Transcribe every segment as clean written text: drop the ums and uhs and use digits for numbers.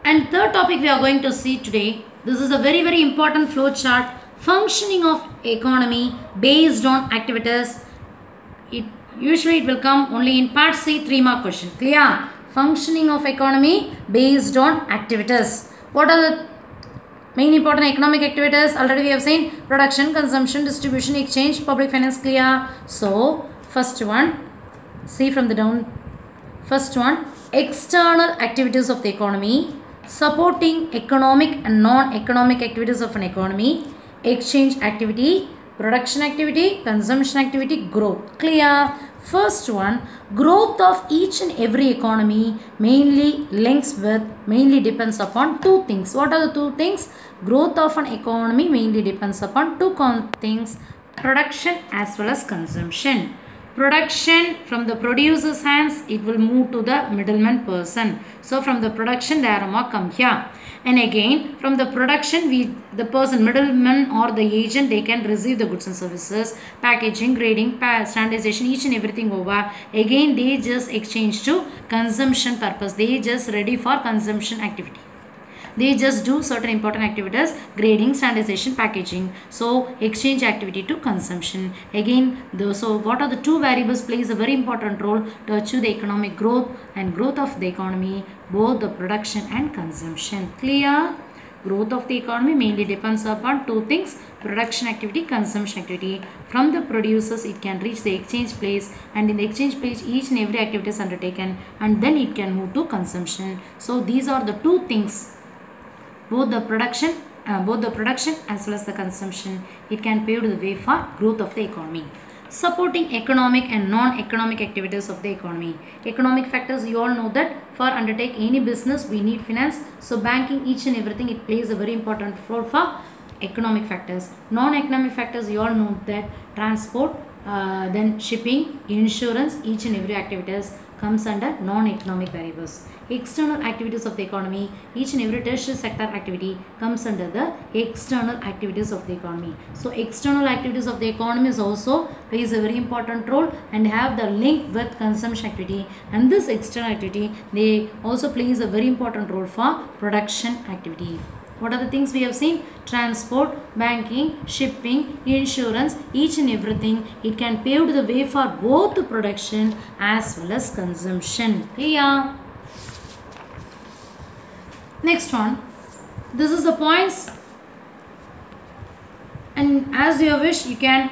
And third topic we are going to see today, this is a very important flow chart, functioning of economy based on activities. Usually it will come only in part C, 3 mark question. Clear? Functioning of economy based on activities. What are the main important economic activities? Already we have seen production, consumption, distribution, exchange, public finance. Clear? So first one, see from the down. First one, external activities of the economy, supporting economic and non-economic activities of an economy, exchange activity, production activity, consumption activity, growth. Clear? First one, growth of each and every economy mainly depends upon two things. What are the two things? Growth of an economy mainly depends upon two things, production as well as consumption. Production from the producer's hands, it will move to the middleman person. So from the production, the aroma come here. And again, from the production, the person, middleman or the agent, they can receive the goods and services, packaging, grading, standardization, each and everything over. Again, they just exchange to consumption purpose. They just ready for consumption activity. They just do certain important activities, grading, standardization, packaging. So exchange activity to consumption. Again, so what are the two variables plays a very important role to achieve the economic growth and growth of the economy, both the production and consumption. Clear? Growth of the economy mainly depends upon two things, production activity, consumption activity. From the producers, it can reach the exchange place, and in the exchange place, each and every activity is undertaken, and then it can move to consumption. So these are the two things. Both the production as well as the consumption, it can pave the way for growth of the economy. Supporting economic and non-economic activities of the economy. Economic factors, you all know that for undertake any business we need finance. So banking, each and everything, it plays a very important role for economic factors. Non-economic factors, you all know that transport, then shipping, insurance, each and every activities comes under non-economic variables. External activities of the economy, each and every tertiary sector activity comes under the external activities of the economy. So external activities of the economy is also plays a very important role and have the link with consumption activity, and this external activity, they also plays a very important role for production activity. What are the things we have seen? Transport, banking, shipping, insurance, each and everything, it can pave the way for both the production as well as consumption. Clear? Next one, this is the points, and as you wish, you can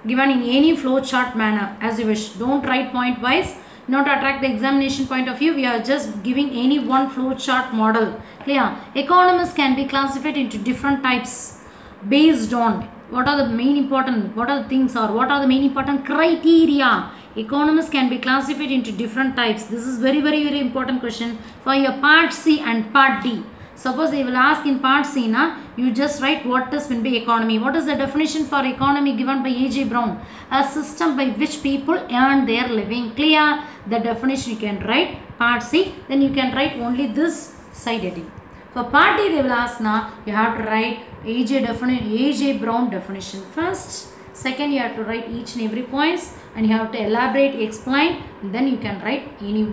given in any flow chart manner as you wish. Don't write point wise. Not to attract the examination point of view, we are just giving any one flow chart model. Clear? Economists can be classified into different types based on what are the main important, what are the things, or what are the main important criteria. Economists can be classified into different types. This is very important question for your part C and part D. Suppose they will ask in part C, you just write what is meant by economy. What is the definition for economy given by A.J. Brown? A system by which people earn their living. Clear? The definition you can write part C, then you can write only this side heading. For part D, they will ask you have to write A.J. Brown definition first. Second, you have to write each and every points, and you have to elaborate, explain, and then you can write any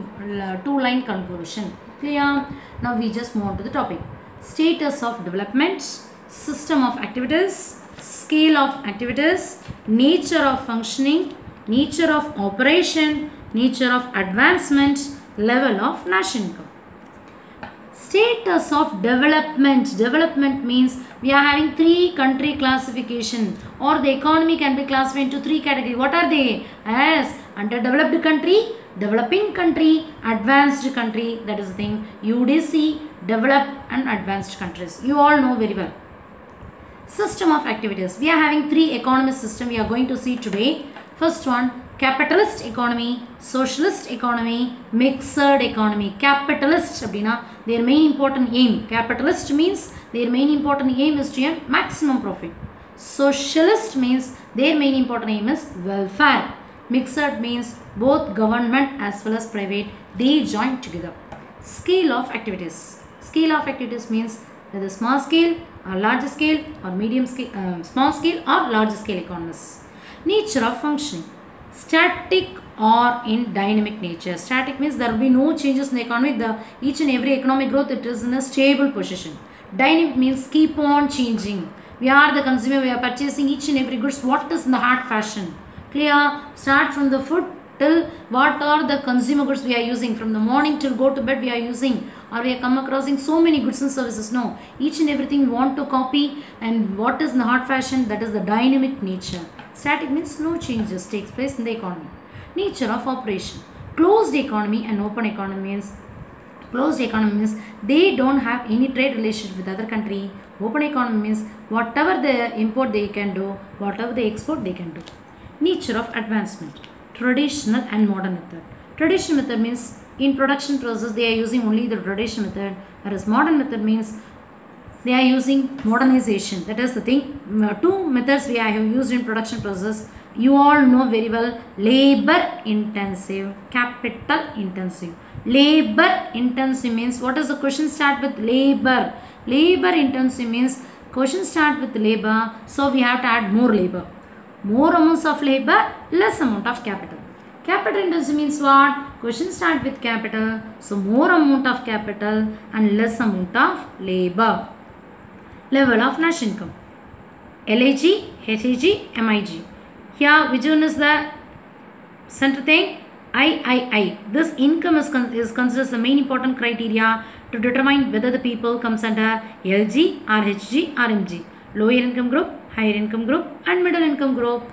two-line conclusion. Clear? Now we just move on to the topic. Status of development, system of activities, scale of activities, nature of functioning, nature of operation, nature of advancement, level of national income. Status of development. Development means we are having three country classification, or the economy can be classified into three categories. What are they? As underdeveloped country, developing country, advanced country. That is the thing. UDC, developed and advanced countries. You all know very well. System of activities. We are having three economic system we are going to see today. First one, capitalist economy, socialist economy, mixed economy. Capitalist abdina, their main important aim. Capitalist means their main important aim is to earn maximum profit. Socialist means their main important aim is welfare. Mixed means both government as well as private, they join together. Scale of activities. Scale of activities means whether small scale or large scale or medium scale, small scale or large scale economies. Nature of functioning. Static or in dynamic nature. Static means there will be no changes in the economy. Each and every economic growth, it is in a stable position. Dynamic means keep on changing. We are the consumer, we are purchasing each and every goods. What is in the hard fashion? Clear? Start from the food till what are the consumer goods we are using. From the morning till go to bed we are using, or we are come across so many goods and services. No, each and everything we want to copy. And what is in the hard fashion? That is the dynamic nature. Static means no changes takes place in the economy. Nature of operation. Closed economy and open economy means, closed economy means they don't have any trade relationship with other country. Open economy means whatever they import they can do, whatever they export they can do. Nature of advancement. Traditional and modern method. Traditional method means in production process they are using only the traditional method, whereas modern method means they are using modernization. That is the thing. Two methods we have used in production process. You all know very well. Labor intensive, capital intensive. Labor intensive means, what is the question start with? Labor. Labor intensive means question start with labor, so we have to add more labor. More amounts of labor, less amount of capital. Capital intensive means what? Question start with capital, so more amount of capital and less amount of labor. Level of national income. LAG, HAG, MIG. Here which one is the center thing? III. This income is considered the main important criteria to determine whether the people comes under LG, RHG, RMG. Lower income group, higher income group and middle income group.